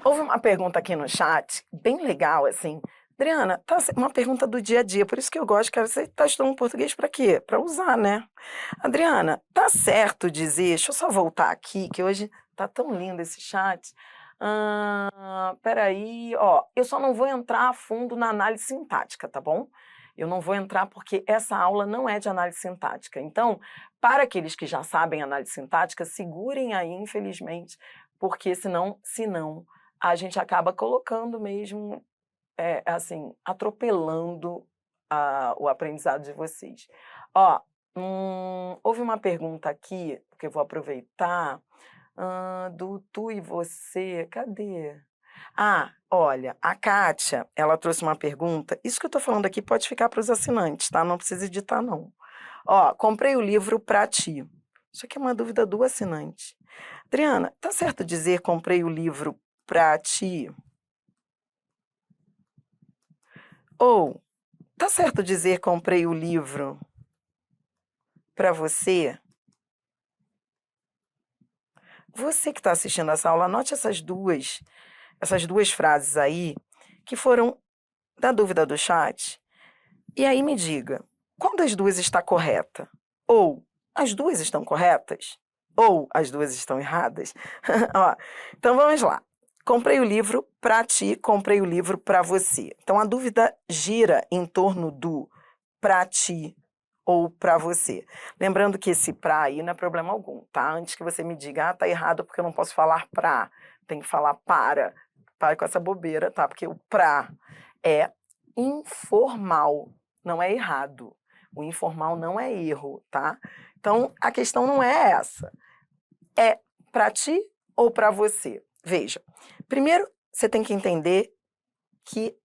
Houve uma pergunta aqui no chat, bem legal, assim. Adriana, tá uma pergunta do dia a dia, por isso que eu gosto, que você está estudando português para quê? Para usar, né? Adriana, tá certo dizer, deixa eu só voltar aqui, que hoje tá tão lindo esse chat. Peraí, ó, eu só não vou entrar a fundo na análise sintática, tá bom? Eu não vou entrar porque essa aula não é de análise sintática. Então, para aqueles que já sabem análise sintática, segurem aí, infelizmente, porque senão a gente acaba colocando mesmo, assim, atropelando o aprendizado de vocês. Ó, houve uma pergunta aqui, que eu vou aproveitar, do tu e você, cadê? Ah, olha, a Kátia, ela trouxe uma pergunta, isso que eu tô falando aqui pode ficar para os assinantes, tá? Não precisa editar, não. Ó, comprei o livro para ti. Isso aqui é uma dúvida do assinante. Adriana, tá certo dizer comprei o livro para ti? Ou tá certo dizer comprei o livro para você? Você que está assistindo essa aula, anote essas duas frases aí, que foram da dúvida do chat, e aí me diga, qual das duas está correta? Ou as duas estão corretas? Ou as duas estão erradas? Ó, então vamos lá. Comprei o livro para ti, comprei o livro para você. Então a dúvida gira em torno do para ti ou para você. Lembrando que esse para aí não é problema algum, tá? Antes que você me diga, tá errado porque eu não posso falar para, tem que falar para. Pare com essa bobeira, tá? Porque o para é informal, não é errado. O informal não é erro, tá? Então a questão não é essa. É para ti ou para você? Veja, primeiro você tem que entender que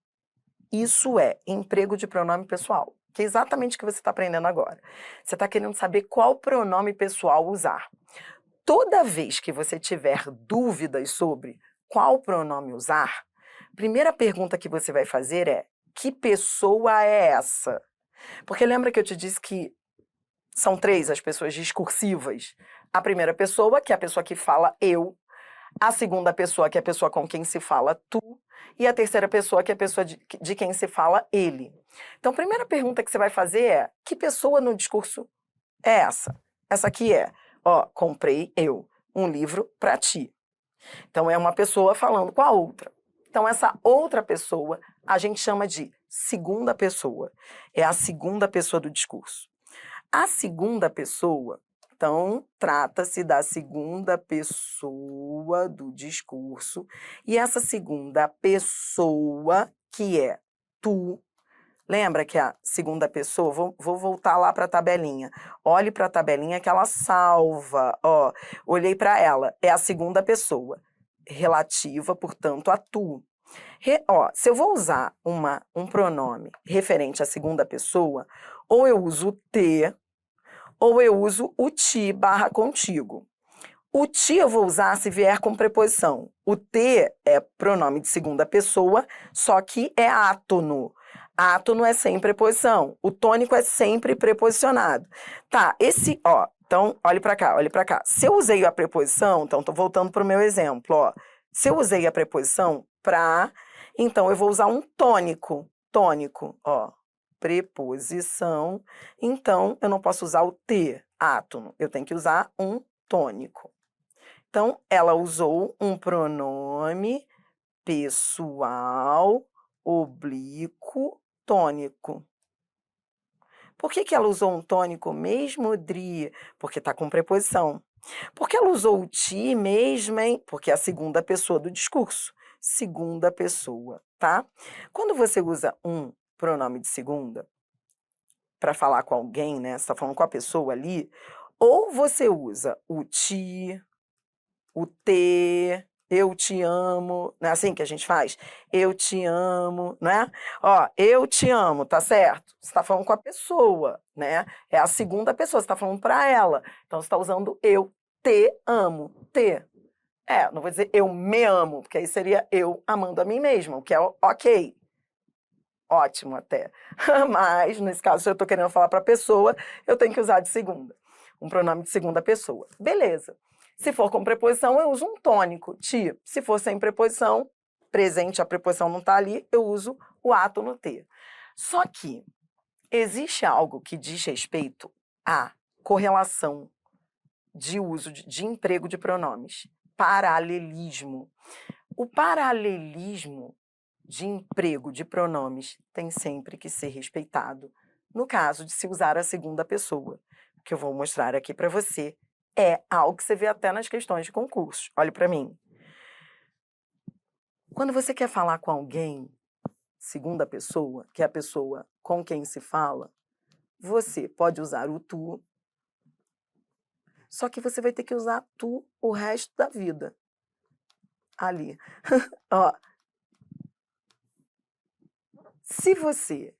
isso é emprego de pronome pessoal, que é exatamente o que você está aprendendo agora. Você está querendo saber qual pronome pessoal usar. Toda vez que você tiver dúvidas sobre qual pronome usar, primeira pergunta que você vai fazer é: que pessoa é essa? Porque lembra que eu te disse que são três as pessoas discursivas? A primeira pessoa, que é a pessoa que fala eu, a segunda pessoa, que é a pessoa com quem se fala tu, e a terceira pessoa, que é a pessoa de quem se fala ele. Então, a primeira pergunta que você vai fazer é: que pessoa no discurso é essa? Essa aqui é, ó, comprei eu um livro para ti. Então, é uma pessoa falando com a outra. Então, essa outra pessoa a gente chama de segunda pessoa. É a segunda pessoa do discurso. A segunda pessoa, então, trata-se da segunda pessoa do discurso, e essa segunda pessoa, que é tu, lembra que a segunda pessoa, vou voltar lá para a tabelinha. Olhe para a tabelinha que ela salva. Ó, olhei para ela, é a segunda pessoa, relativa, portanto, a tu. Ó, se eu vou usar um pronome referente à segunda pessoa, ou eu uso te, ou eu uso o ti barra contigo. O ti eu vou usar se vier com preposição. O te é pronome de segunda pessoa, só que é átono. Átono é sem preposição. O tônico é sempre preposicionado. Tá, ó, então olhe para cá, olhe para cá. Se eu usei a preposição, então tô voltando para o meu exemplo, ó. Se eu usei a preposição pra, então eu vou usar um tônico. Tônico, ó. Preposição. Então eu não posso usar o te, átono. Eu tenho que usar um tônico. Então, ela usou um pronome pessoal oblíquo tônico. Por que ela usou um tônico mesmo, Dri? Porque está com preposição. Por que ela usou o ti mesmo, hein? Porque é a segunda pessoa do discurso. Segunda pessoa, tá? Quando você usa um pronome de segunda para falar com alguém, né? Você está falando com a pessoa ali, ou você usa o ti, o te, eu te amo, não é assim que a gente faz? Eu te amo, né? Ó, eu te amo, tá certo? Você está falando com a pessoa, né? É a segunda pessoa, você está falando para ela. Então você está usando eu te amo, te. Não vou dizer eu me amo, porque aí seria eu amando a mim mesma, o que é ok. Ótimo até. Mas, nesse caso, se eu estou querendo falar para a pessoa, eu tenho que usar de segunda. Um pronome de segunda pessoa. Beleza. Se for com preposição, eu uso um tônico, ti. Se for sem preposição, presente, a preposição não está ali, eu uso o ato no T. Só que existe algo que diz respeito à correlação de uso de emprego de pronomes. Paralelismo. O paralelismo de emprego de pronomes tem sempre que ser respeitado. No caso de se usar a segunda pessoa, que eu vou mostrar aqui para você, é algo que você vê até nas questões de concurso. Olhe para mim. Quando você quer falar com alguém, segunda pessoa, que é a pessoa com quem se fala, você pode usar o tu, só que você vai ter que usar tu o resto da vida. Ali. Ó. Se você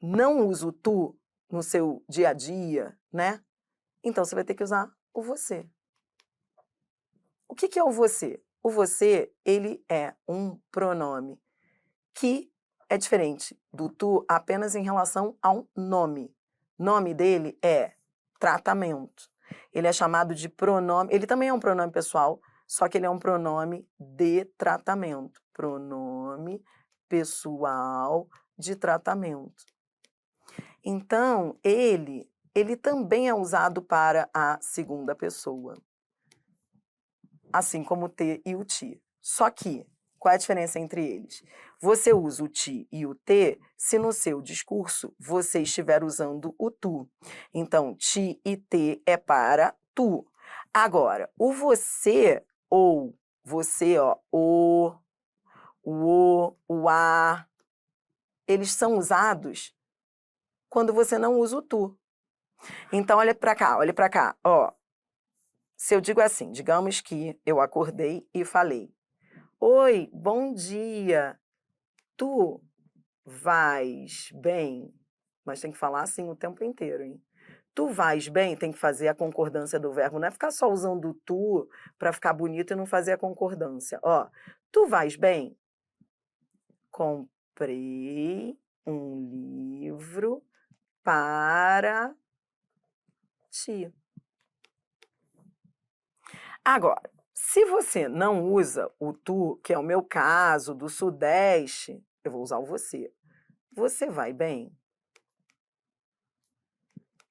não usa o tu no seu dia a dia, né? Então você vai ter que usar o você. O que é o você? O você, ele é um pronome que é diferente do tu apenas em relação ao nome. Nome dele é tratamento. Ele é chamado de pronome, ele também é um pronome pessoal, só que ele é um pronome de tratamento. Pronome pessoal de tratamento. Então, ele também é usado para a segunda pessoa, assim como o te e o ti. Só que, qual é a diferença entre eles? Você usa o ti e o te se no seu discurso você estiver usando o tu. Então, ti e te é para tu. Agora, o você ou você, ó, o a, eles são usados quando você não usa o tu. Então, olha para cá, ó. Se eu digo assim, digamos que eu acordei e falei: oi, bom dia, tu vais bem? Mas tem que falar assim o tempo inteiro, hein? Tu vais bem, tem que fazer a concordância do verbo, não é ficar só usando o tu para ficar bonito e não fazer a concordância. Ó, tu vais bem? Comprei um livro para ti. Agora, se você não usa o tu, que é o meu caso, do Sudeste, eu vou usar o você. Você vai bem?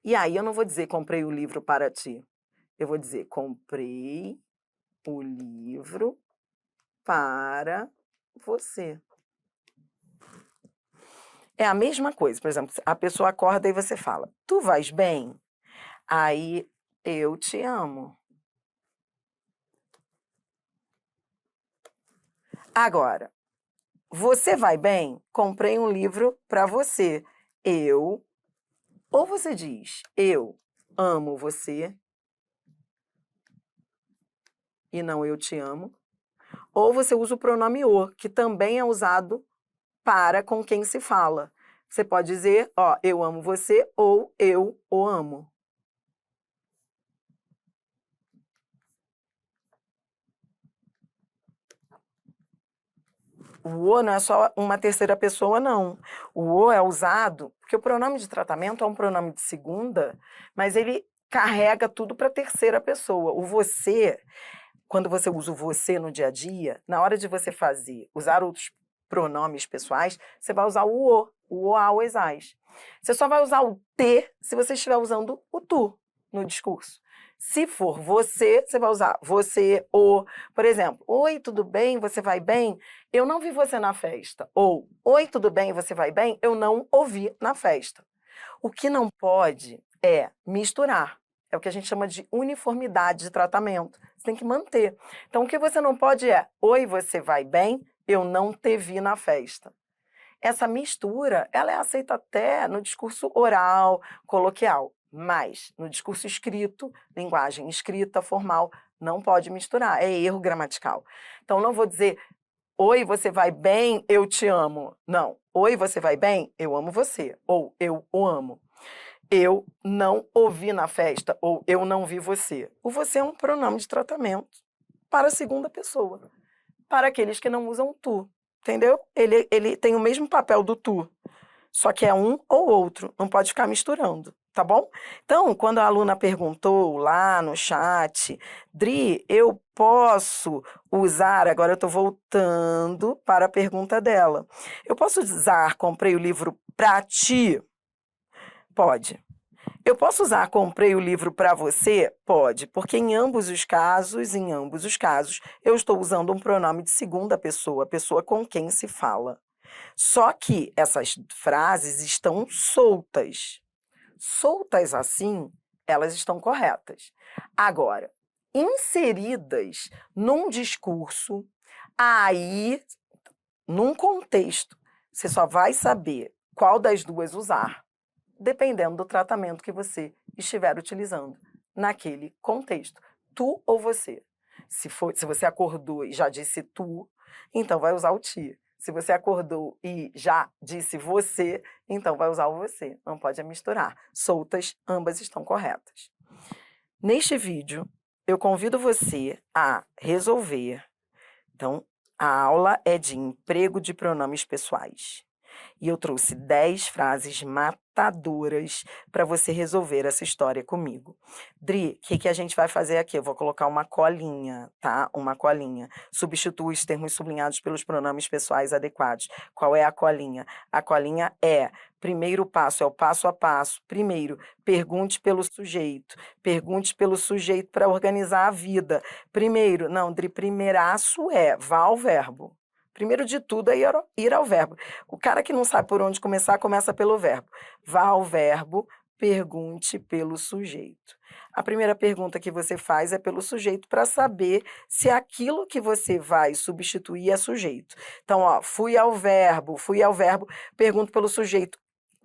E aí eu não vou dizer comprei o livro para ti. Eu vou dizer comprei o livro para você. É a mesma coisa, por exemplo, a pessoa acorda e você fala: tu vais bem? Aí eu te amo. Agora, você vai bem? Comprei um livro para você. Ou você diz, eu amo você, e não eu te amo, ou você usa o pronome o, que também é usado para com quem se fala. Você pode dizer, ó, eu amo você, ou eu o amo. O o não é só uma terceira pessoa, não. O o é usado, porque o pronome de tratamento é um pronome de segunda, mas ele carrega tudo para a terceira pessoa. O você, quando você usa o você no dia a dia, na hora de você usar outros pronomes pessoais, você vai usar o a, o esais. Você só vai usar o te se você estiver usando o tu no discurso. Se for você, você vai usar você, o. Por exemplo, oi, tudo bem? Você vai bem? Eu não vi você na festa. Ou, oi, tudo bem? Você vai bem? Eu não ouvi na festa. O que não pode é misturar. É o que a gente chama de uniformidade de tratamento. Você tem que manter. Então, o que você não pode é, oi, você vai bem? Eu não te vi na festa. Essa mistura, ela é aceita até no discurso oral, coloquial, mas no discurso escrito, linguagem escrita, formal, não pode misturar, é erro gramatical. Então, não vou dizer, oi, você vai bem? Eu te amo. Não. Oi, você vai bem? Eu amo você. Ou eu o amo. Eu não ouvi na festa, ou eu não vi você. O você é um pronome de tratamento para a segunda pessoa, para aqueles que não usam tu, entendeu? Ele tem o mesmo papel do tu, só que é um ou outro, não pode ficar misturando. Tá bom? Então, quando a aluna perguntou lá no chat, Dri, eu posso usar, agora eu estou voltando para a pergunta dela. Eu posso usar, comprei o livro para ti? Pode. Eu posso usar, comprei o livro para você? Pode, porque em ambos os casos, eu estou usando um pronome de segunda pessoa, a pessoa com quem se fala. Só que essas frases estão soltas. Soltas assim, elas estão corretas. Agora, inseridas num discurso, aí, num contexto, você só vai saber qual das duas usar, dependendo do tratamento que você estiver utilizando naquele contexto. Tu ou você. Se você acordou e já disse tu, então vai usar o ti. Se você acordou e já disse você, então vai usar o você. Não pode misturar. Soltas, ambas estão corretas. Neste vídeo, eu convido você a resolver. Então, a aula é de emprego de pronomes pessoais. E eu trouxe 10 frases matadoras para você resolver essa história comigo. Dri, o que a gente vai fazer aqui? Eu vou colocar uma colinha, tá? Uma colinha. Substitua os termos sublinhados pelos pronomes pessoais adequados. Qual é a colinha? A colinha é: primeiro passo, é o passo a passo. Primeiro, pergunte pelo sujeito. Pergunte pelo sujeito para organizar a vida. Primeiro, não, Dri, primeiraço é, vá ao verbo. Primeiro de tudo é ir ao verbo. O cara que não sabe por onde começar, começa pelo verbo. Vá ao verbo, pergunte pelo sujeito. A primeira pergunta que você faz é pelo sujeito para saber se aquilo que você vai substituir é sujeito. Então, ó, fui ao verbo, pergunto pelo sujeito.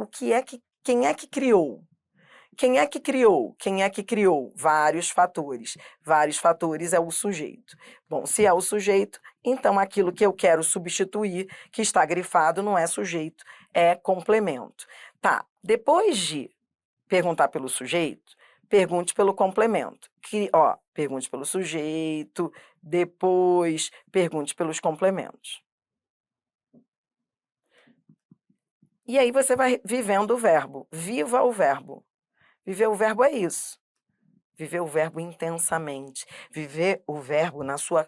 Quem é que criou? Quem é que criou? Quem é que criou? Vários fatores. Vários fatores é o sujeito. Bom, se é o sujeito, então aquilo que eu quero substituir, que está grifado, não é sujeito, é complemento. Tá, depois de perguntar pelo sujeito, pergunte pelo complemento. Pergunte pelo sujeito, depois pergunte pelos complementos. E aí você vai vivendo o verbo. Viva o verbo. Viver o verbo é isso. Viver o verbo intensamente. Viver o verbo na sua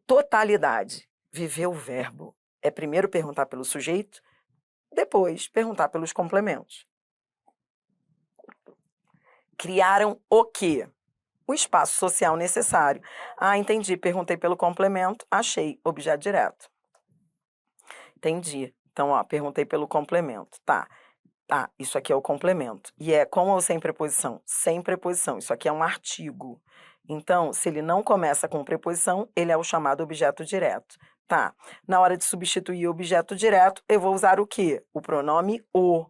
totalidade. Viver o verbo é primeiro perguntar pelo sujeito, depois perguntar pelos complementos. Criaram o quê? O espaço social necessário. Ah, entendi. Perguntei pelo complemento, achei. Objeto direto. Entendi. Então, ó, perguntei pelo complemento. Tá. Ah, isso aqui é o complemento. E é com ou sem preposição? Sem preposição. Isso aqui é um artigo. Então, se ele não começa com preposição, ele é o chamado objeto direto. Tá. Na hora de substituir o objeto direto, eu vou usar o quê? O pronome o.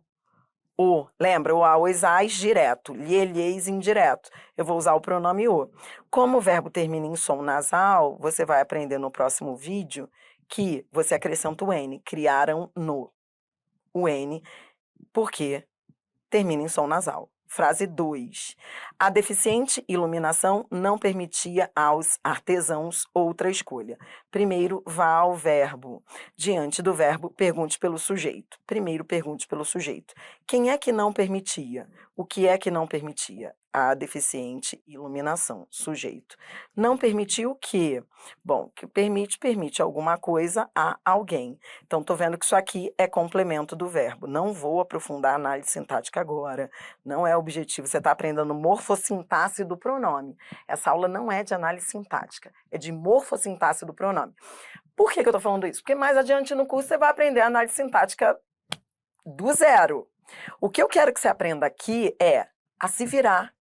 O. Lembra? O a, os, as, direto. Lhe, lhes, indireto. Eu vou usar o pronome o. Como o verbo termina em som nasal, você vai aprender no próximo vídeo que você acrescenta o N. Criaram no. O N, porque termina em som nasal. Frase 2. A deficiente iluminação não permitia aos artesãos outra escolha. Primeiro, vá ao verbo. Diante do verbo, pergunte pelo sujeito. Primeiro, pergunte pelo sujeito. Quem é que não permitia? O que é que não permitia? A deficiente iluminação, sujeito. Não permitiu o quê? Bom, que permite alguma coisa a alguém. Então, estou vendo que isso aqui é complemento do verbo. Não vou aprofundar a análise sintática agora. Não é objetivo. Você está aprendendo morfossintaxe do pronome. Essa aula não é de análise sintática, é de morfossintaxe do pronome. Por que eu estou falando isso? Porque mais adiante no curso você vai aprender a análise sintática do zero. O que eu quero que você aprenda aqui é a se virar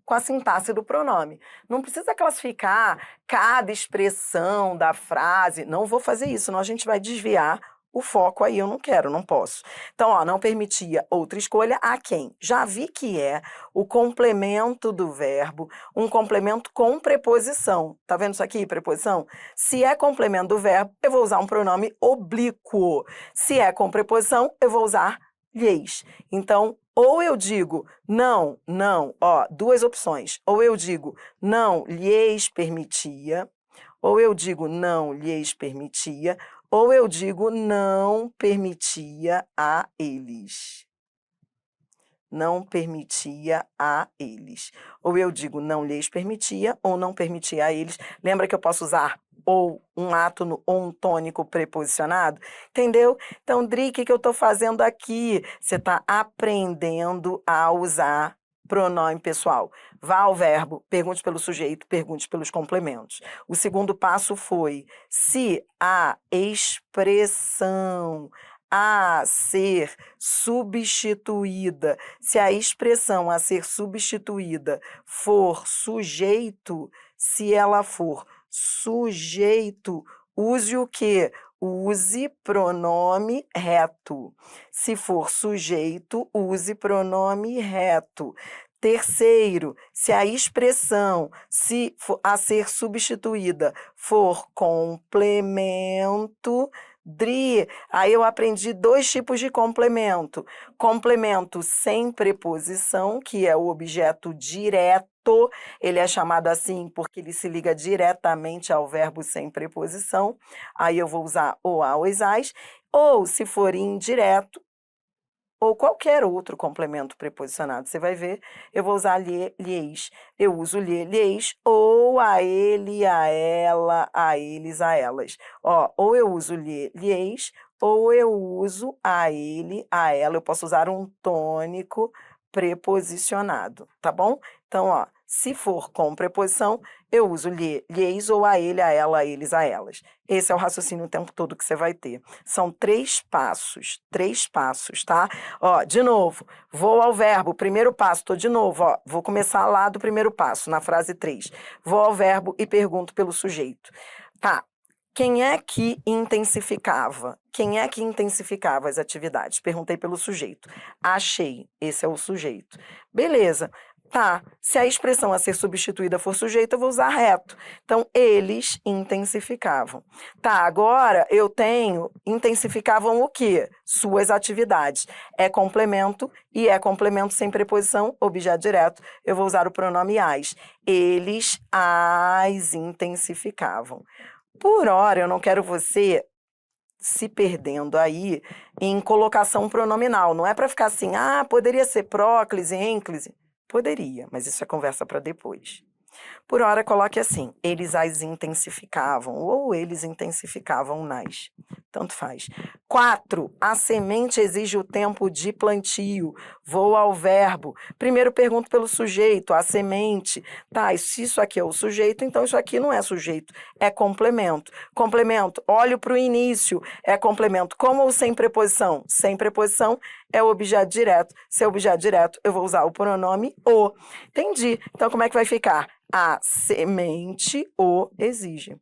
com a sintaxe do pronome. Não precisa classificar cada expressão da frase. Não vou fazer isso, senão a gente vai desviar o foco aí. Eu não quero, não posso. Então, ó, não permitia outra escolha a quem? Já vi que é o complemento do verbo, um complemento com preposição. Tá vendo isso aqui, preposição? Se é complemento do verbo, eu vou usar um pronome oblíquo. Se é com preposição, eu vou usar lhes. Então, ou eu digo não, ó, duas opções. Ou eu digo não lhes permitia, ou eu digo não lhes permitia, ou eu digo não permitia a eles. não permitia a eles. Ou eu digo não lhes permitia, ou não permitia a eles. Lembra que eu posso usar ou um átono ou um tônico preposicionado? Entendeu? Então, Dri, o que eu estou fazendo aqui? Você está aprendendo a usar pronome pessoal. Vá ao verbo, pergunte pelo sujeito, pergunte pelos complementos. O segundo passo foi: se a expressão a ser substituída, se a expressão a ser substituída for sujeito, se ela for sujeito, use o quê? Use pronome reto. Se for sujeito, use pronome reto. Terceiro, se a expressão a ser substituída for complemento, Dri, aí eu aprendi 2 tipos de complemento. Complemento sem preposição, que é o objeto direto, ele é chamado assim porque ele se liga diretamente ao verbo sem preposição. Aí eu vou usar o, a, os, as. Ou, se for indireto, ou qualquer outro complemento preposicionado, você vai ver, eu vou usar lhe, lhes. Eu uso lhe, lhes, ou a ele, a ela, a eles, a elas. Ó, ou eu uso lhe, lhes, ou eu uso a ele, a ela. Eu posso usar um tônico preposicionado, tá bom? Então, ó, se for com preposição, eu uso lhe, lhes, ou a ele, a ela, a eles, a elas. Esse é o raciocínio o tempo todo que você vai ter. São 3 passos, tá? Ó, de novo, vou ao verbo, primeiro passo, tô de novo, ó, vou começar lá do primeiro passo, na frase 3. Vou ao verbo e pergunto pelo sujeito. Tá, quem é que intensificava? Quem é que intensificava as atividades? Perguntei pelo sujeito. Achei, esse é o sujeito. Beleza. Tá, se a expressão a ser substituída for sujeito, eu vou usar reto. Então, eles intensificavam. Tá, agora eu tenho, intensificavam o quê? Suas atividades. É complemento, e é complemento sem preposição, objeto direto. Eu vou usar o pronome as. Eles as intensificavam. Por hora, eu não quero você se perdendo aí em colocação pronominal. Não é para ficar assim, ah, poderia ser próclise, ênclise. Poderia, mas isso é conversa para depois. Por hora, coloque assim: eles as intensificavam, ou eles intensificavam nas. Tanto faz. 4. A semente exige o tempo de plantio. Vou ao verbo. Primeiro pergunto pelo sujeito, a semente. Tá, se isso aqui é o sujeito, então isso aqui não é sujeito, é complemento. Complemento, olho para o início, é complemento com ou sem preposição? Sem preposição é o objeto direto. Se é objeto direto, eu vou usar o pronome o. Entendi. Então, como é que vai ficar? A semente o exige.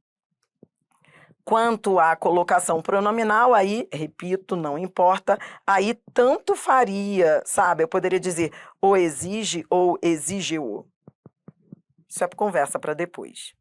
Quanto à colocação pronominal, aí, repito, não importa, aí tanto faria, sabe? Eu poderia dizer o exige ou exige-o. Isso é conversa para depois.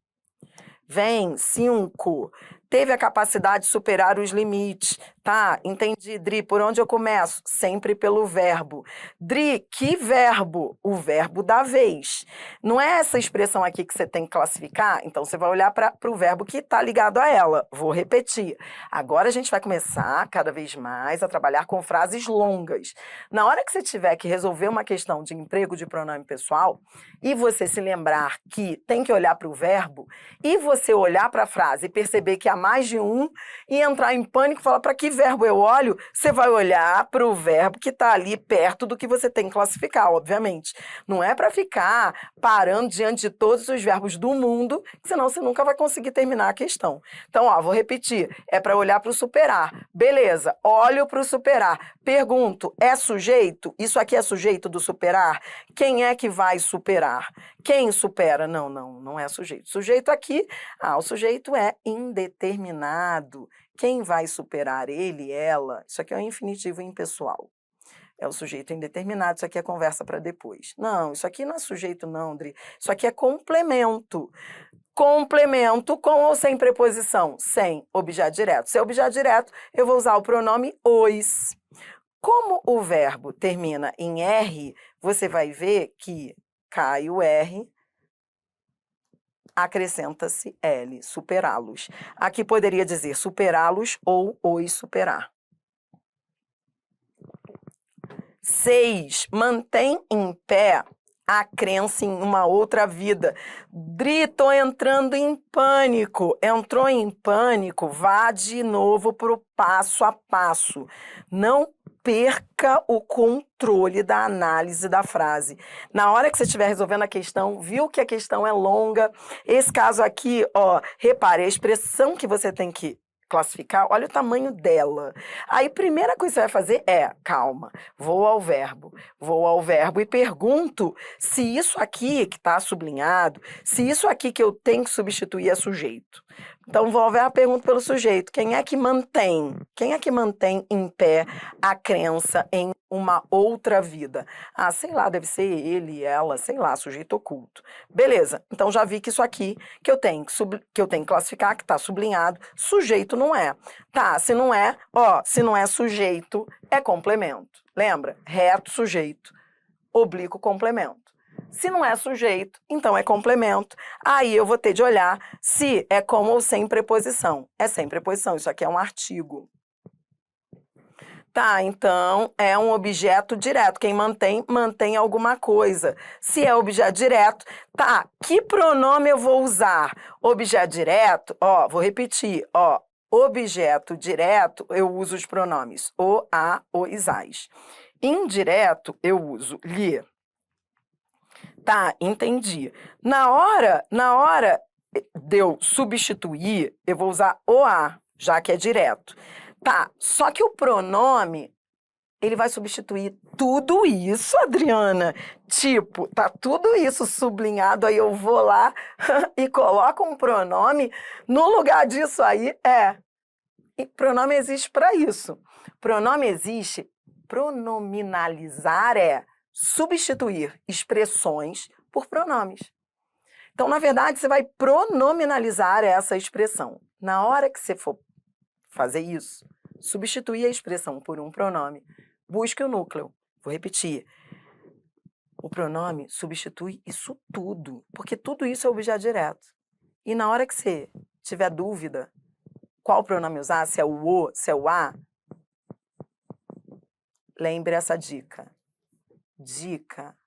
Vem, 5. Teve a capacidade de superar os limites. Tá, entendi, Dri. Por onde eu começo? Sempre pelo verbo. Dri, que verbo? O verbo da vez. Não é essa expressão aqui que você tem que classificar? Então, você vai olhar para o verbo que está ligado a ela. Vou repetir. Agora a gente vai começar cada vez mais a trabalhar com frases longas. Na hora que você tiver que resolver uma questão de emprego de pronome pessoal e você se lembrar que tem que olhar para o verbo e você olhar para a frase e perceber que há mais de um e entrar em pânico e falar para que verbo eu olho, você vai olhar para o verbo que está ali perto do que você tem que classificar, obviamente. Não é para ficar parando diante de todos os verbos do mundo, senão você nunca vai conseguir terminar a questão. Então, ó, vou repetir, é para olhar para o superar. Beleza, olho para o superar. Pergunto, é sujeito? Isso aqui é sujeito do superar? Quem é que vai superar? Quem supera? Não é sujeito. Sujeito aqui, o sujeito é indeterminado. Quem vai superar? Ele, ela. Isso aqui é um infinitivo impessoal. É o sujeito indeterminado, isso aqui é conversa para depois. Não, isso aqui não é sujeito não, Dri. Isso aqui é complemento. Complemento com ou sem preposição? Sem, objeto direto. Se é objeto direto, eu vou usar o pronome os. Como o verbo termina em R, você vai ver que cai o R, acrescenta-se L, superá-los. Aqui poderia dizer superá-los ou os superar. 6. Mantém em pé a crença em uma outra vida. Dri, tô entrando em pânico. Entrou em pânico? Vá de novo pro passo a passo. Não perca o controle da análise da frase. Na hora que você estiver resolvendo a questão, viu que a questão é longa? Esse caso aqui, ó, repare, a expressão que você tem que classificar, olha o tamanho dela. Aí, primeira coisa que você vai fazer é, calma, vou ao verbo e pergunto se isso aqui que está sublinhado, se isso aqui que eu tenho que substituir é sujeito. Então, vou ao verbo e pergunto pelo sujeito. Quem é que mantém? Quem é que mantém em pé a crença em uma outra vida? Ah, sei lá, deve ser ele, ela, sei lá, sujeito oculto. Beleza, então já vi que isso aqui que eu tenho que classificar, que está sublinhado, sujeito não é. Tá, se não é, ó, se não é sujeito, é complemento. Lembra? Reto, sujeito, oblíquo, complemento. Se não é sujeito, então é complemento. Aí eu vou ter de olhar se é com ou sem preposição. É sem preposição, isso aqui é um artigo. Tá, então é um objeto direto. Quem mantém, mantém alguma coisa. Se é objeto direto, tá, que pronome eu vou usar? Objeto direto, ó, vou repetir, ó, objeto direto, eu uso os pronomes o, a, os, as. Indireto, eu uso lhe. Tá, entendi. Na hora de eu substituir, eu vou usar o a, já que é direto. Tá, só que o pronome, ele vai substituir tudo isso, Adriana. Tipo, tá tudo isso sublinhado, aí eu vou lá e coloco um pronome no lugar disso aí. E pronome existe para isso. Pronome existe, pronominalizar é substituir expressões por pronomes. Então, na verdade, você vai pronominalizar essa expressão. Na hora que você for fazer isso, substituir a expressão por um pronome, busque o núcleo. Vou repetir. O pronome substitui isso tudo, porque tudo isso é objeto direto. E na hora que você tiver dúvida qual pronome usar, se é o, se é o a, lembre essa dica. Dica,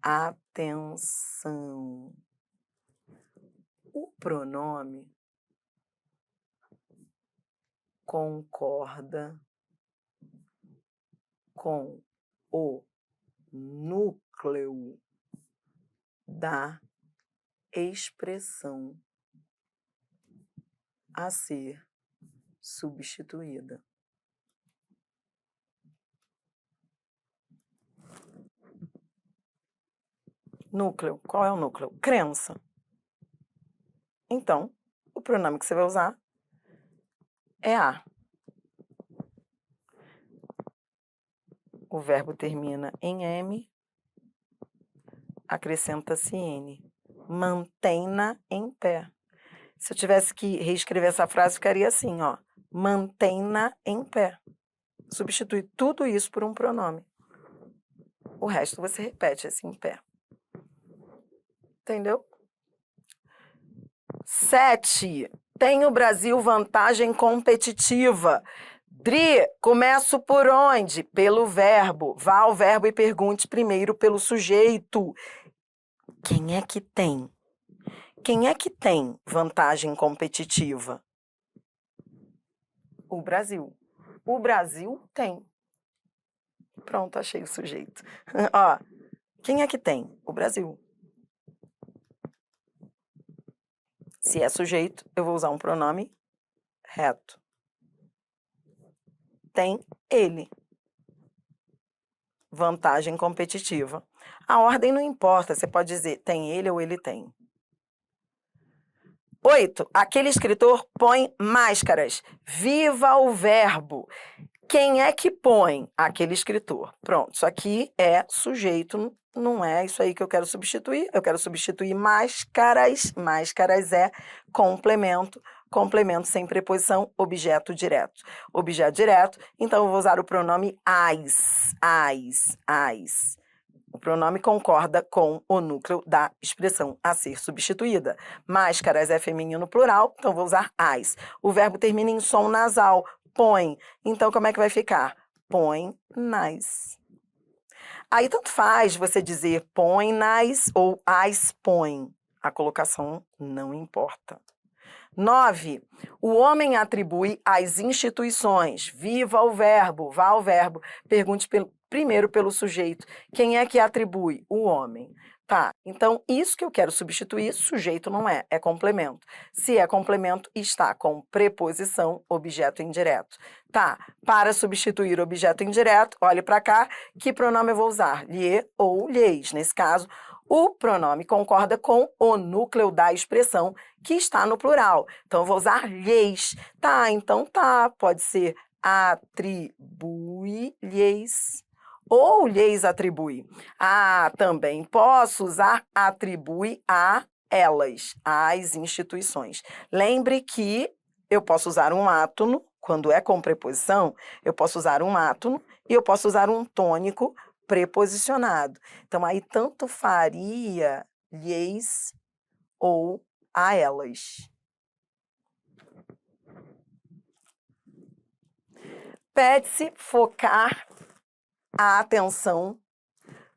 atenção. O pronome concorda com o núcleo da expressão a ser substituída. Núcleo, qual é o núcleo? Crença. Então, o pronome que você vai usar é a. O verbo termina em M, acrescenta-se N. Mantém-na em pé. Se eu tivesse que reescrever essa frase, ficaria assim, ó. Mantém-na em pé. Substitui tudo isso por um pronome. O resto você repete assim em pé. Entendeu? 7. Tem o Brasil vantagem competitiva. Dri, começo por onde? Pelo verbo. Vá ao verbo e pergunte primeiro pelo sujeito. Quem é que tem? Quem é que tem vantagem competitiva? O Brasil. O Brasil tem. Pronto, achei o sujeito. Ó, quem é que tem? O Brasil. Se é sujeito, eu vou usar um pronome reto. Tem ele. Vantagem competitiva. A ordem não importa, você pode dizer tem ele ou ele tem. 8. Aquele escritor põe máscaras. Viva o verbo. Quem é que põe? Aquele escritor. Pronto, isso aqui é sujeito, não é isso aí que eu quero substituir. Eu quero substituir máscaras. Máscaras é complemento. Complemento sem preposição, objeto direto. Objeto direto, então eu vou usar o pronome as. As. O pronome concorda com o núcleo da expressão a ser substituída. Máscaras é feminino plural, então vou usar as. O verbo termina em som nasal, põe. Então, como é que vai ficar? Põe nas. Aí tanto faz você dizer põe-nas ou as põe. A colocação não importa. 9. O homem atribui às instituições. Viva o verbo, vá ao verbo. Pergunte primeiro pelo sujeito. Quem é que atribui? O homem. Tá, então isso que eu quero substituir, sujeito não é, é complemento. Se é complemento, está com preposição, objeto indireto. Tá, para substituir objeto indireto, olhe para cá, que pronome eu vou usar? Lhe ou lhes. Nesse caso, o pronome concorda com o núcleo da expressão, que está no plural. Então, eu vou usar lhes. Tá, então tá, pode ser atribui-lhes ou lhes atribui. Ah, também posso usar atribui a elas, às instituições. Lembre que eu posso usar um átono, quando é com preposição, eu posso usar um átono e eu posso usar um tônico preposicionado. Então, aí tanto faria lhes ou a elas. Pede-se focar a atenção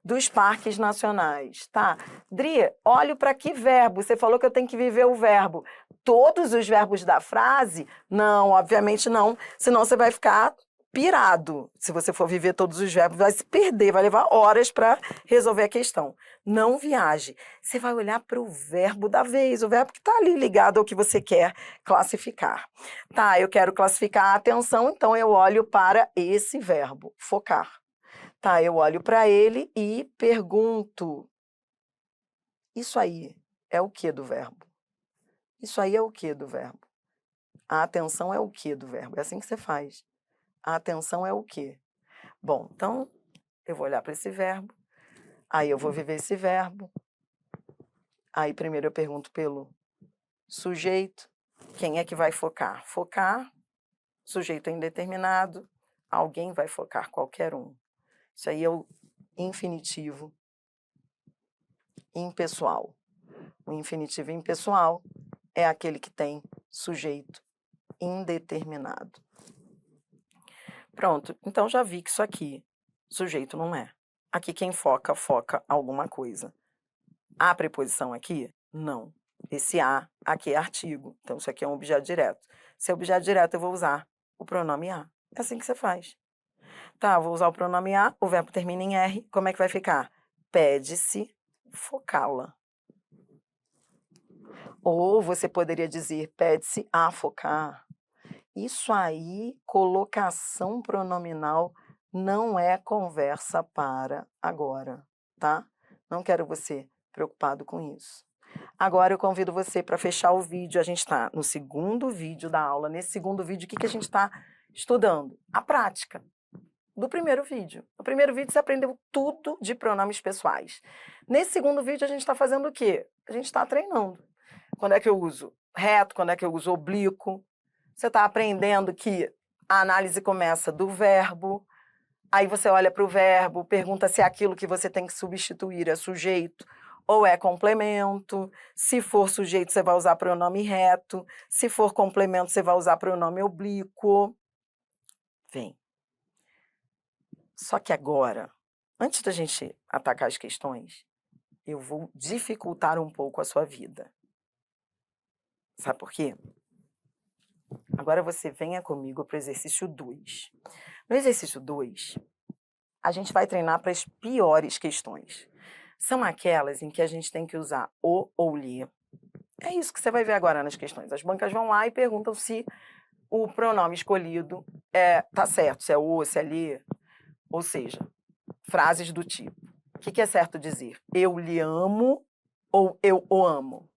dos parques nacionais, tá? Dri, olho para que verbo? Você falou que eu tenho que viver o verbo. Todos os verbos da frase? Não, obviamente não, senão você vai ficar pirado. Se você for viver todos os verbos, vai se perder, vai levar horas para resolver a questão. Não viaje. Você vai olhar para o verbo da vez, o verbo que está ali ligado ao que você quer classificar. Tá, eu quero classificar a atenção, então eu olho para esse verbo, focar. Tá, eu olho para ele e pergunto: isso aí é o que do verbo? Isso aí é o que do verbo? A atenção é o que do verbo? É assim que você faz. A atenção é o que? Bom, então eu vou olhar para esse verbo, aí eu vou viver esse verbo. Aí primeiro eu pergunto pelo sujeito, quem é que vai focar? Focar, sujeito indeterminado, alguém vai focar, qualquer um. Isso aí é o infinitivo impessoal. O infinitivo impessoal é aquele que tem sujeito indeterminado. Pronto, então já vi que isso aqui, sujeito não é. Aqui quem foca, foca alguma coisa. A preposição aqui? Não. Esse a aqui é artigo, então isso aqui é um objeto direto. Se é objeto direto, eu vou usar o pronome a. É assim que você faz. Tá, vou usar o pronome a, o verbo termina em R, como é que vai ficar? Pede-se focá-la. Ou você poderia dizer, pede-se a focar. Isso aí, colocação pronominal, não é conversa para agora, tá? Não quero você preocupado com isso. Agora eu convido você para fechar o vídeo. A gente está no segundo vídeo da aula. Nesse segundo vídeo, o que a gente está estudando? A prática do primeiro vídeo. No primeiro vídeo você aprendeu tudo de pronomes pessoais. Nesse segundo vídeo a gente está fazendo o quê? A gente está treinando. Quando é que eu uso reto, quando é que eu uso oblíquo. Você está aprendendo que a análise começa do verbo, aí você olha para o verbo, pergunta se aquilo que você tem que substituir é sujeito ou é complemento. Se for sujeito, você vai usar pronome reto. Se for complemento, você vai usar pronome oblíquo. Vem. Só que agora, antes da gente atacar as questões, eu vou dificultar um pouco a sua vida. Sabe por quê? Agora você venha comigo para o exercício 2. No exercício 2, a gente vai treinar para as piores questões. São aquelas em que a gente tem que usar o ou lhe. É isso que você vai ver agora nas questões. As bancas vão lá e perguntam se o pronome escolhido tá certo, se é o, se é lhe. Ou seja, frases do tipo. O que é certo dizer? Eu lhe amo ou eu o amo?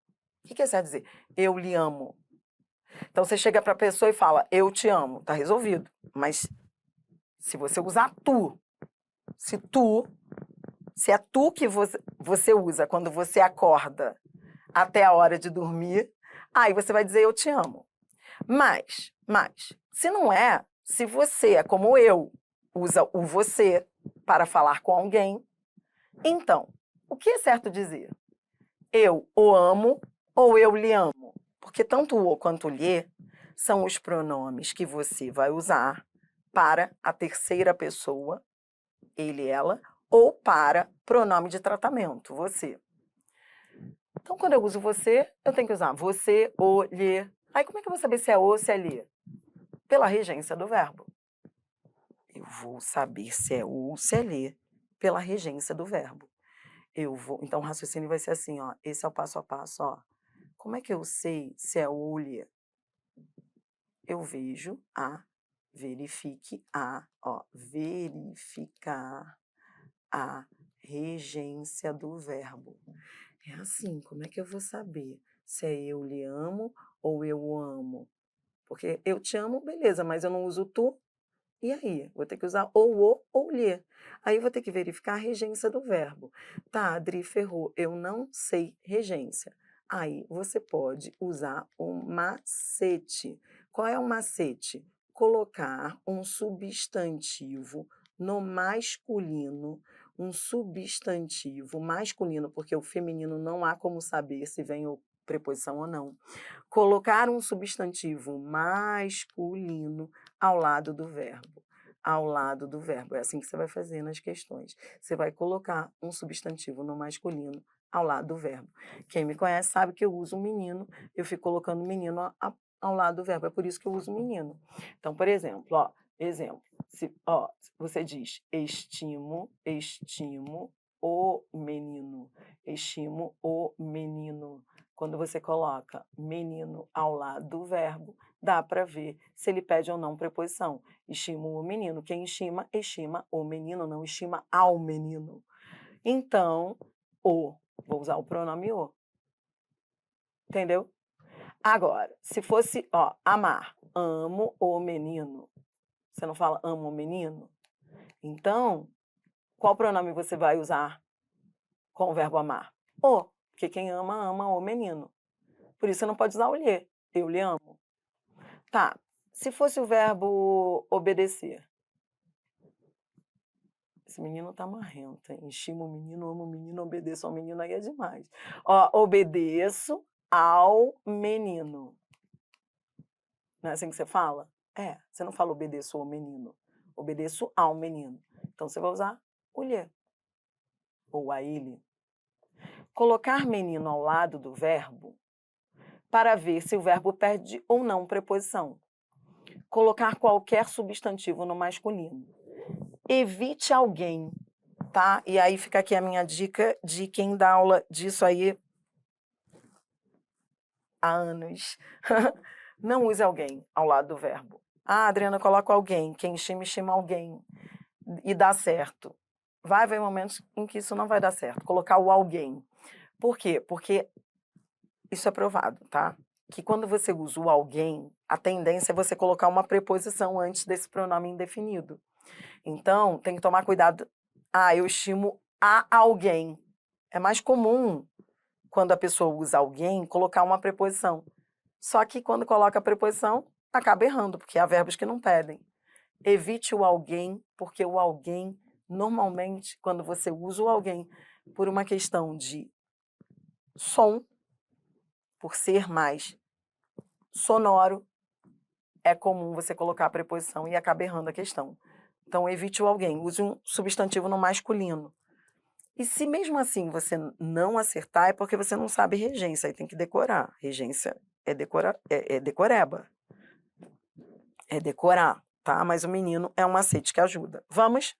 O que é certo dizer? Eu lhe amo. Então você chega para a pessoa e fala, eu te amo, tá resolvido. Mas se você usar tu, se é tu que você usa quando você acorda até a hora de dormir, aí você vai dizer eu te amo. Mas, se não é, se você é como eu, usa o você para falar com alguém, então, o que é certo dizer? Eu o amo ou eu lhe amo? Porque tanto o quanto o lhe são os pronomes que você vai usar para a terceira pessoa, ele, ela, ou para pronome de tratamento, você. Então, quando eu uso você, eu tenho que usar você, o, lhe. Aí, como é que eu vou saber se é o ou se é lhe? Pela regência do verbo. Eu vou saber se é o ou se é lhe pela regência do verbo. Então, o raciocínio vai ser assim, ó. Esse é o passo a passo, ó. Como é que eu sei se é o ou lhe? Eu vejo verificar a regência do verbo. É assim, como é que eu vou saber se é eu lhe amo ou eu o amo? Porque eu te amo, beleza, mas eu não uso tu, e aí? Vou ter que usar ou o ou lhe. Aí eu vou ter que verificar a regência do verbo. Tá, Adri, ferrou, eu não sei regência. Aí você pode usar um macete. Qual é o macete? Colocar um substantivo no masculino, um substantivo masculino, porque o feminino não há como saber se vem preposição ou não. Colocar um substantivo masculino ao lado do verbo. Ao lado do verbo. É assim que você vai fazer nas questões. Você vai colocar um substantivo no masculino ao lado do verbo. Quem me conhece sabe que eu uso menino, eu fico colocando menino ao lado do verbo. É por isso que eu uso menino. Então, por exemplo, você diz estimo o menino. Estimo o menino. Quando você coloca menino ao lado do verbo, dá para ver se ele pede ou não preposição. Estimo o menino. Quem estima, estima o menino, não estima ao menino. Então, vou usar o pronome o. Entendeu? Agora, se fosse, amar, amo o menino. Você não fala amo o menino? Então, qual pronome você vai usar com o verbo amar? O, porque quem ama, ama o menino. Por isso você não pode usar o lhe. Eu lhe amo. Tá. Se fosse o verbo obedecer. Esse menino tá marrento, hein? Estimo o menino, amo o menino, obedeço ao menino, aí é demais. Obedeço ao menino. Não é assim que você fala? Você não fala obedeço ao menino. Obedeço ao menino. Então você vai usar o lhe. Ou a ele. Colocar menino ao lado do verbo para ver se o verbo perde ou não preposição. Colocar qualquer substantivo no masculino. Evite alguém, tá? E aí fica aqui a minha dica de quem dá aula disso aí há anos. Não use alguém ao lado do verbo. Adriana, coloca alguém. Quem estima, estima alguém. E dá certo. Vai haver momentos em que isso não vai dar certo. Colocar o alguém. Por quê? Porque isso é provado, tá? Que quando você usa o alguém, a tendência é você colocar uma preposição antes desse pronome indefinido. Então, tem que tomar cuidado. Eu estimo a alguém. É mais comum, quando a pessoa usa alguém, colocar uma preposição. Só que quando coloca a preposição, acaba errando, porque há verbos que não pedem. Evite o alguém, porque o alguém, normalmente, quando você usa o alguém por uma questão de som, por ser mais sonoro, é comum você colocar a preposição e acaba errando a questão. Então, evite o alguém, use um substantivo no masculino. E se mesmo assim você não acertar, é porque você não sabe regência, aí tem que decorar. Regência é decoreba. É decorar, tá? Mas o menino é um macete que ajuda. Vamos?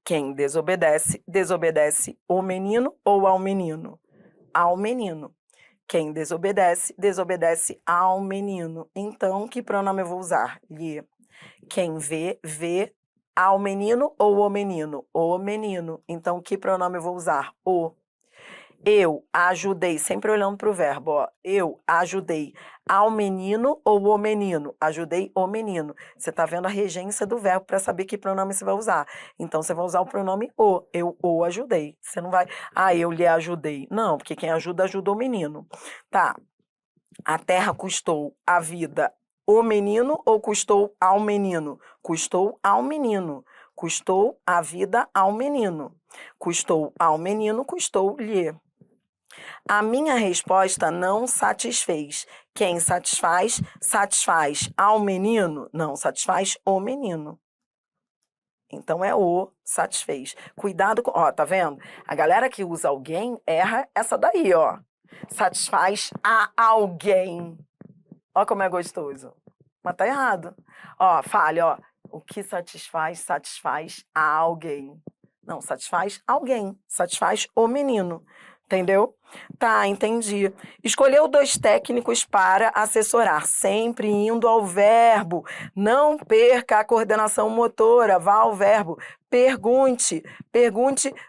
Quem desobedece, desobedece o menino ou ao menino? Ao menino. Quem desobedece, desobedece ao menino. Então, que pronome eu vou usar? Lhe. Quem vê, vê ao menino ou o menino? O menino. Então, que pronome eu vou usar? O. Eu ajudei, sempre olhando para o verbo, eu ajudei ao menino ou o menino? Ajudei o menino. Você está vendo a regência do verbo para saber que pronome você vai usar. Então, você vai usar o pronome o. Eu o ajudei. Você não vai, eu lhe ajudei. Não, porque quem ajuda, ajuda o menino. Tá. A terra custou a vida o menino ou custou ao menino? Custou ao menino. Custou a vida ao menino. Custou ao menino, custou-lhe. A minha resposta não satisfez. Quem satisfaz, satisfaz ao menino? Não, satisfaz o menino. Então é o satisfez. Cuidado com. Ó, tá vendo? A galera que usa alguém erra essa daí, ó. Satisfaz a alguém. Ó como é gostoso. Mas tá errado. Ó, fale, ó. O que satisfaz, satisfaz a alguém. Não, satisfaz alguém. Satisfaz o menino. Entendeu? Tá, entendi. Escolheu 2 técnicos para assessorar, sempre indo ao verbo. Não perca a coordenação motora, vá ao verbo. Pergunte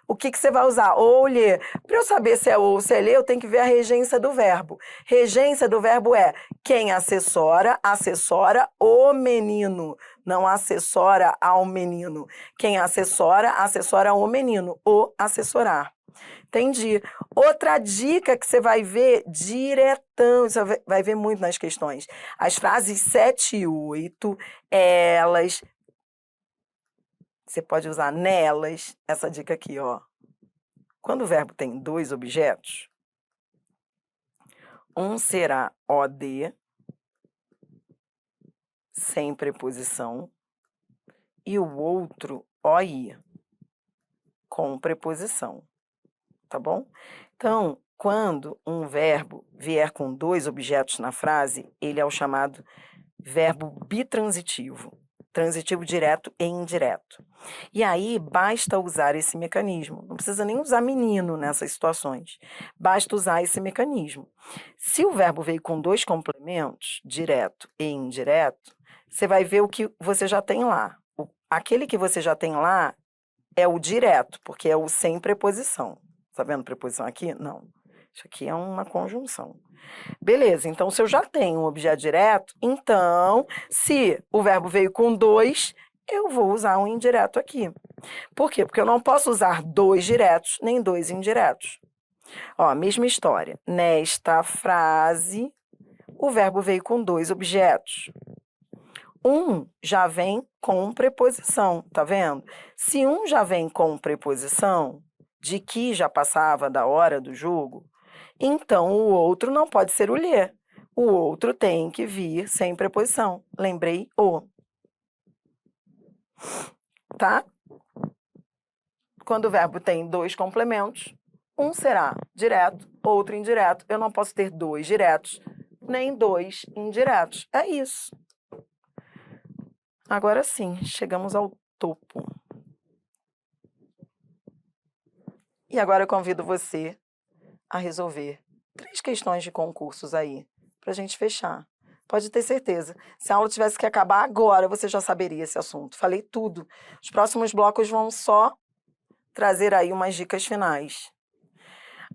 o que você vai usar. Ou lê. Para eu saber se é ou ou se é lê, eu tenho que ver a regência do verbo. Regência do verbo é quem assessora, assessora o menino. Não assessora ao menino. Quem assessora, assessora o menino. O assessorar. Entendi. Outra dica que você vai ver diretão, você vai ver muito nas questões. As frases 7 e 8, elas, você pode usar nelas, essa dica aqui, ó. Quando o verbo tem 2 objetos, um será OD, sem preposição, e o outro OI, com preposição. Tá bom? Então, quando um verbo vier com 2 objetos na frase, ele é o chamado verbo bitransitivo, transitivo direto e indireto. E aí, basta usar esse mecanismo. Não precisa nem usar menino nessas situações. Basta usar esse mecanismo. Se o verbo veio com 2 complementos, direto e indireto, você vai ver o que você já tem lá. Aquele que você já tem lá é o direto, porque é o sem preposição. Tá vendo preposição aqui? Não. Isso aqui é uma conjunção. Beleza, então se eu já tenho um objeto direto, então, se o verbo veio com 2, eu vou usar um indireto aqui. Por quê? Porque eu não posso usar 2 diretos, nem 2 indiretos. Ó, mesma história. Nesta frase, o verbo veio com 2 objetos. Um já vem com preposição, tá vendo? Se um já vem com preposição, de que já passava da hora do jogo, então o outro não pode ser o lhe. O outro tem que vir sem preposição. Lembrei o. Tá? Quando o verbo tem 2 complementos, um será direto, outro indireto. Eu não posso ter 2 diretos, nem 2 indiretos. É isso. Agora sim, chegamos ao topo. E agora eu convido você a resolver 3 questões de concursos aí, para a gente fechar. Pode ter certeza. Se a aula tivesse que acabar agora, você já saberia esse assunto. Falei tudo. Os próximos blocos vão só trazer aí umas dicas finais.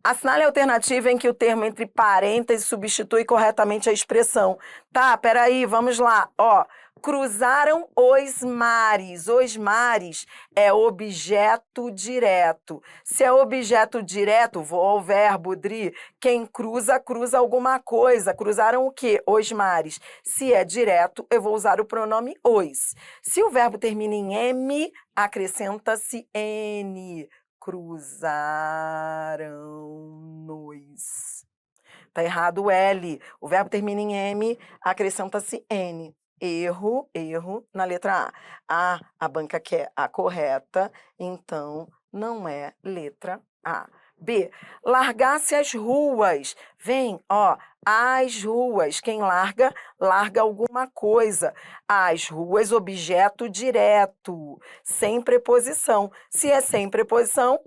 Assinale a alternativa em que o termo entre parênteses substitui corretamente a expressão. Tá, peraí, vamos lá. Ó, cruzaram os mares. Os mares é objeto direto. Se é objeto direto, vou ao verbo dri. Quem cruza, cruza alguma coisa. Cruzaram o quê? Os mares. Se é direto, eu vou usar o pronome os. Se o verbo termina em M, acrescenta-se N. Cruzaram-nos. Tá errado o L. O verbo termina em M, acrescenta-se N. Erro na letra A. A banca quer a correta, então não é letra A. B. Largar-se as ruas. Vem, ó, as ruas. Quem larga, larga alguma coisa. As ruas, objeto direto, sem preposição. Se é sem preposição,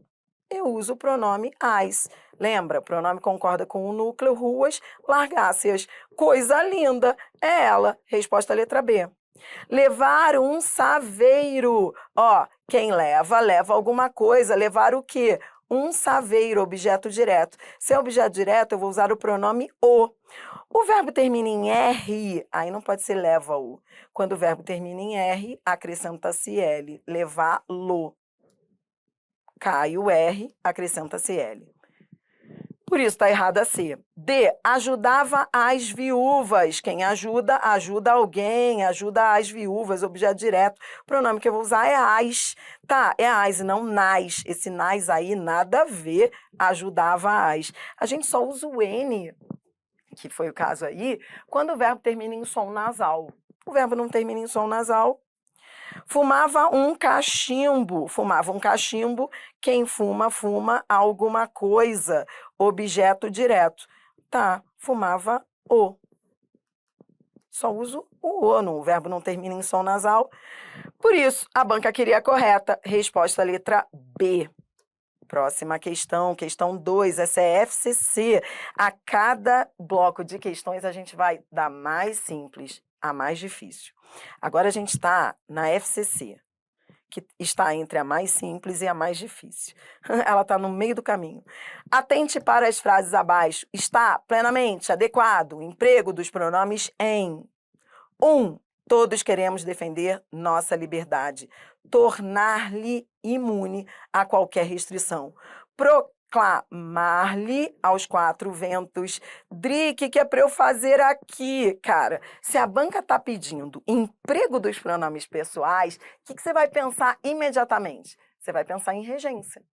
eu uso o pronome as. Lembra? Pronome concorda com o núcleo, ruas, largar-se-as. Coisa linda. É ela. Resposta letra B. Levar um saveiro. Ó, quem leva, leva alguma coisa. Levar o quê? Um saveiro, objeto direto. Se é objeto direto, eu vou usar o pronome o. O verbo termina em R, aí não pode ser leva-o. Quando o verbo termina em R, acrescenta-se L. Levá-lo. Cai o R, acrescenta-se L. Por isso, está errada a C. D. Ajudava as viúvas. Quem ajuda, ajuda alguém, ajuda as viúvas, objeto direto. O pronome que eu vou usar é as. Tá, é as e não nas. Esse nas aí, nada a ver, ajudava as. A gente só usa o N que foi o caso aí, quando o verbo termina em som nasal. O verbo não termina em som nasal. Fumava um cachimbo. Fumava um cachimbo. Quem fuma, fuma alguma coisa. Objeto direto. Tá, fumava o. Só uso o O, o verbo não termina em som nasal. Por isso, a banca queria a correta. Resposta letra B. Próxima questão, questão 2, essa é FCC. A cada bloco de questões a gente vai da mais simples à mais difícil. Agora a gente está na FCC, que está entre a mais simples e a mais difícil. Ela está no meio do caminho. Atente para as frases abaixo. Está plenamente adequado o emprego dos pronomes em 1. Todos queremos defender nossa liberdade, tornar-lhe imune a qualquer restrição, proclamar-lhe aos quatro ventos. Dri, o que é para eu fazer aqui? Cara, se a banca está pedindo emprego dos pronomes pessoais, o que você vai pensar imediatamente? Você vai pensar em regência.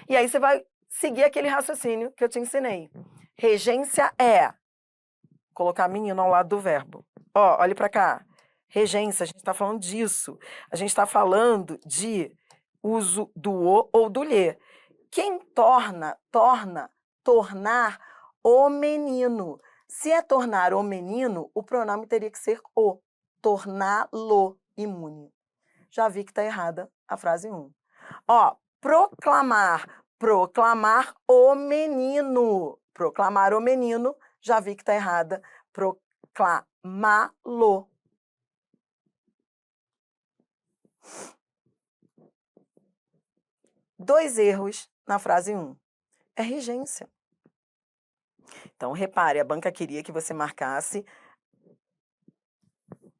E aí você vai seguir aquele raciocínio que eu te ensinei. Regência é colocar menino ao lado do verbo. Ó, olhe para cá. Regência, a gente está falando disso. A gente está falando de uso do o ou do lhe. Quem tornar o menino. Se é tornar o menino, o pronome teria que ser o. Torná-lo imune. Já vi que está errada a frase 1. Ó, proclamar o menino. Proclamar o menino, já vi que está errada. Proclamá-lo. Dois erros na frase 1. É regência. Então, repare, a banca queria que você marcasse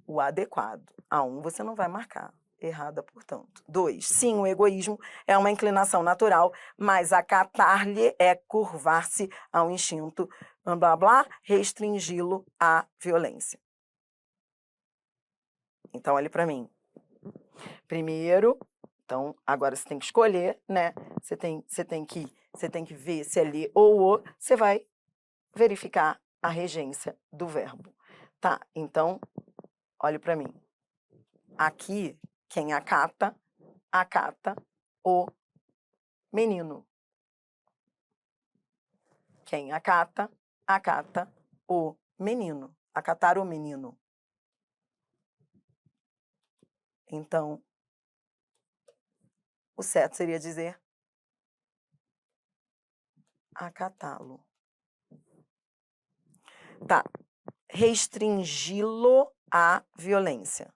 o adequado. A 1 você não vai marcar. Errada, portanto. 2. Sim, o egoísmo é uma inclinação natural, mas acatar-lhe é curvar-se ao instinto, blá, blá, blá, restringi-lo à violência. Então, olhe para mim. Primeiro, então, agora você tem que escolher, né? Você tem que ver se é lhe ou o, você vai verificar a regência do verbo. Tá, então, olhe para mim. Aqui, quem acata o menino. Quem acata o menino. Acatar o menino. Então, o certo seria dizer acatá-lo. Tá. Restringi-lo à violência.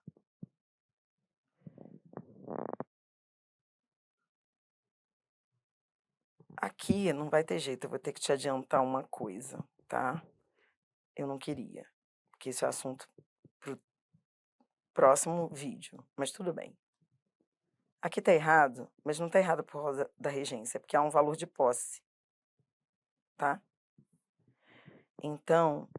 Aqui não vai ter jeito, eu vou ter que te adiantar uma coisa, tá? Eu não queria, porque esse é o assunto pro próximo vídeo, mas tudo bem. Aqui tá errado, mas não tá errado por causa da regência, porque há um valor de posse, tá? Então,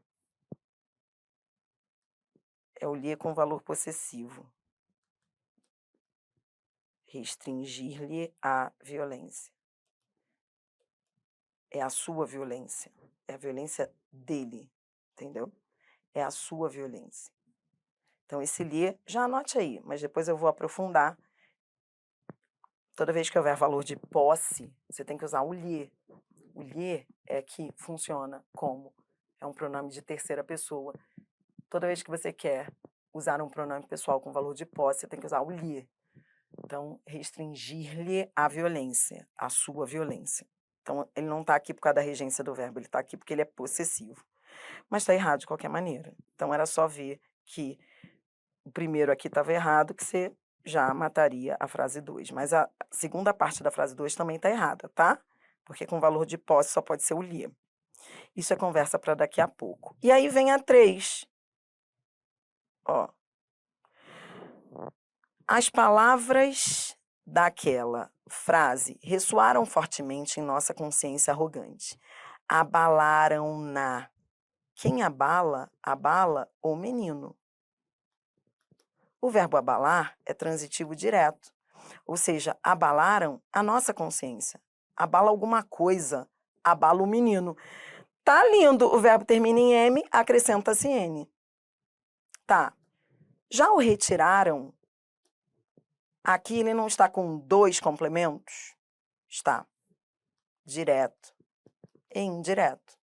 é o lhe com valor possessivo. Restringir-lhe a violência. É a sua violência. É a violência dele, entendeu? É a sua violência. Então, esse lhe, já anote aí, mas depois eu vou aprofundar. Toda vez que houver valor de posse, você tem que usar o lhe. O lhe é que funciona como é um pronome de terceira pessoa. Toda vez que você quer usar um pronome pessoal com valor de posse, você tem que usar o lhe. Então, restringir-lhe a violência, a sua violência. Então, ele não está aqui por causa da regência do verbo, ele está aqui porque ele é possessivo. Mas está errado de qualquer maneira. Então, era só ver que o primeiro aqui estava errado, que você já mataria a frase 2. Mas a segunda parte da frase 2 também está errada, tá? Porque com valor de posse só pode ser o lhe. Isso é conversa para daqui a pouco. E aí vem a 3. Ó. As palavras daquela frase ressoaram fortemente em nossa consciência arrogante. Abalaram-na. Quem abala, abala o menino. O verbo abalar é transitivo direto, ou seja, abalaram a nossa consciência. Abala alguma coisa, abala o menino. Tá lindo, o verbo termina em M, acrescenta-se N. Tá. Já o retiraram, aqui ele não está com 2 complementos? Está. Direto e indireto.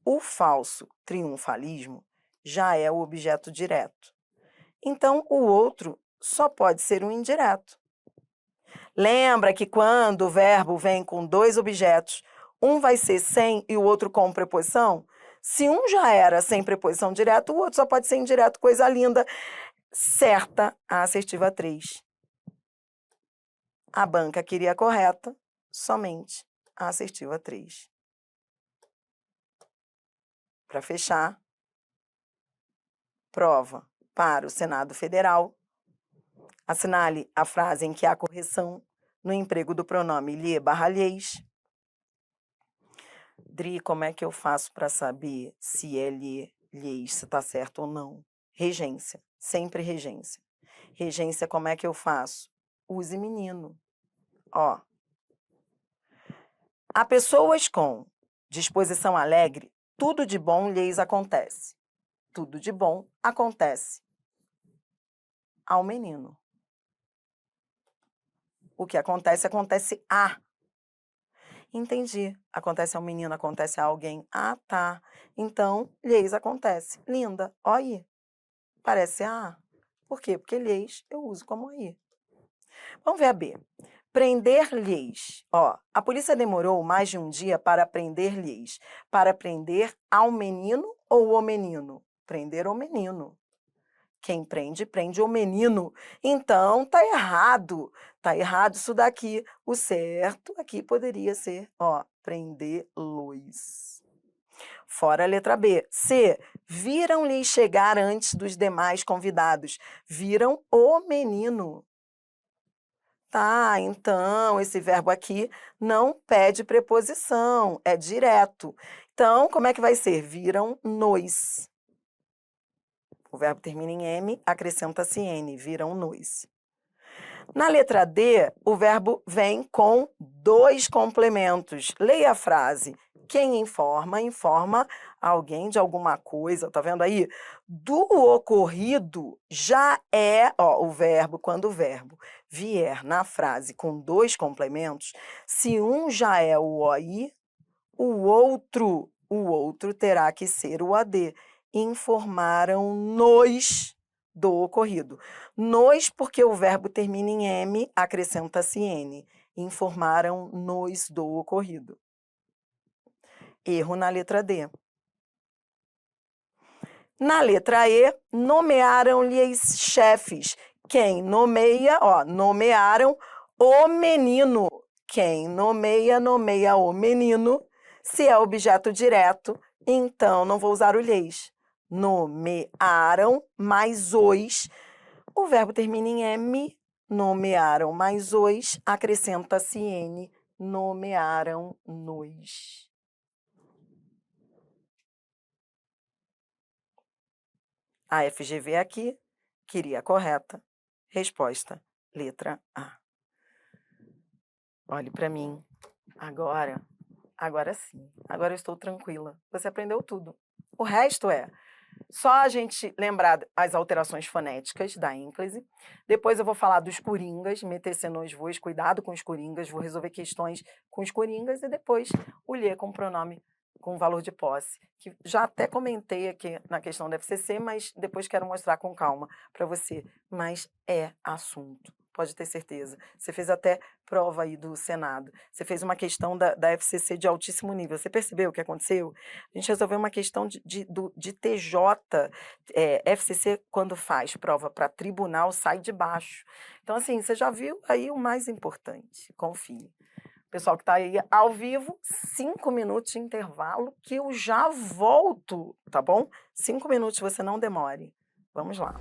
O falso triunfalismo já é o objeto direto. Então, o outro só pode ser um indireto. Lembra que quando o verbo vem com 2 objetos, um vai ser sem e o outro com preposição? Se um já era sem preposição direta, o outro só pode ser indireto, coisa linda. Certa a assertiva 3. A banca queria a correta, somente a assertiva 3. Para fechar, prova para o Senado Federal. Assinale a frase em que há correção no emprego do pronome lhe/lhes. Dri, como é que eu faço para saber se é lhes, se está certo ou não? Regência, sempre regência. Regência, como é que eu faço? Use menino. Ó. A pessoas com disposição alegre, tudo de bom lhes acontece. Tudo de bom acontece ao menino. O que acontece, acontece a. Entendi. Acontece ao menino, acontece a alguém. Ah, tá. Então, lhes acontece. Linda. Ó aí. Parece a. Por quê? Porque lhes eu uso como aí. Vamos ver a B. Prender-lhes. Ó, a polícia demorou mais de um dia para prender-lhes. Para prender ao menino ou o menino? Prender o menino. Quem prende, prende o menino. Então, tá errado. Tá errado isso daqui. O certo aqui poderia ser, ó, prender-los. Fora a letra B. C. Viram-lhe chegar antes dos demais convidados. Viram o menino. Tá, então, esse verbo aqui não pede preposição, é direto. Então, como é que vai ser? Viram-nos. O verbo termina em M, acrescenta-se N, viram-nos. Na letra D, o verbo vem com 2 complementos. Leia a frase. Quem informa, informa alguém de alguma coisa, tá vendo aí? Do ocorrido já é, ó, o verbo, quando o verbo vier na frase com 2 complementos, se um já é o OI, o outro terá que ser o AD. Informaram-nos do ocorrido. Nos, porque o verbo termina em M, acrescenta-se N. Informaram-nos do ocorrido. Erro na letra D. Na letra E, nomearam-lhes chefes. Quem nomeia, ó, nomearam o menino. Quem nomeia, nomeia o menino. Se é objeto direto, então não vou usar o lhes. Nomearam mais os. O verbo termina em M, nomearam mais os, acrescenta-se N, nomearam-nos. A FGV aqui, queria a correta. Resposta, letra A. Olhe para mim. Agora sim. Agora eu estou tranquila. Você aprendeu tudo. O resto é só a gente lembrar as alterações fonéticas da ênclise. Depois eu vou falar dos coringas, meter nos voos, cuidado com os coringas, vou resolver questões com os coringas e depois o lhe com pronome com valor de posse, que já até comentei aqui na questão da FCC, mas depois quero mostrar com calma para você. Mas é assunto, pode ter certeza. Você fez até prova aí do Senado. Você fez uma questão da FCC de altíssimo nível. Você percebeu o que aconteceu? A gente resolveu uma questão de TJ. FCC, quando faz prova para tribunal, sai de baixo. Então, assim, você já viu aí o mais importante. Confie. Pessoal que está aí ao vivo, 5 minutos de intervalo, que eu já volto, tá bom? 5 minutos, você não demore. Vamos lá.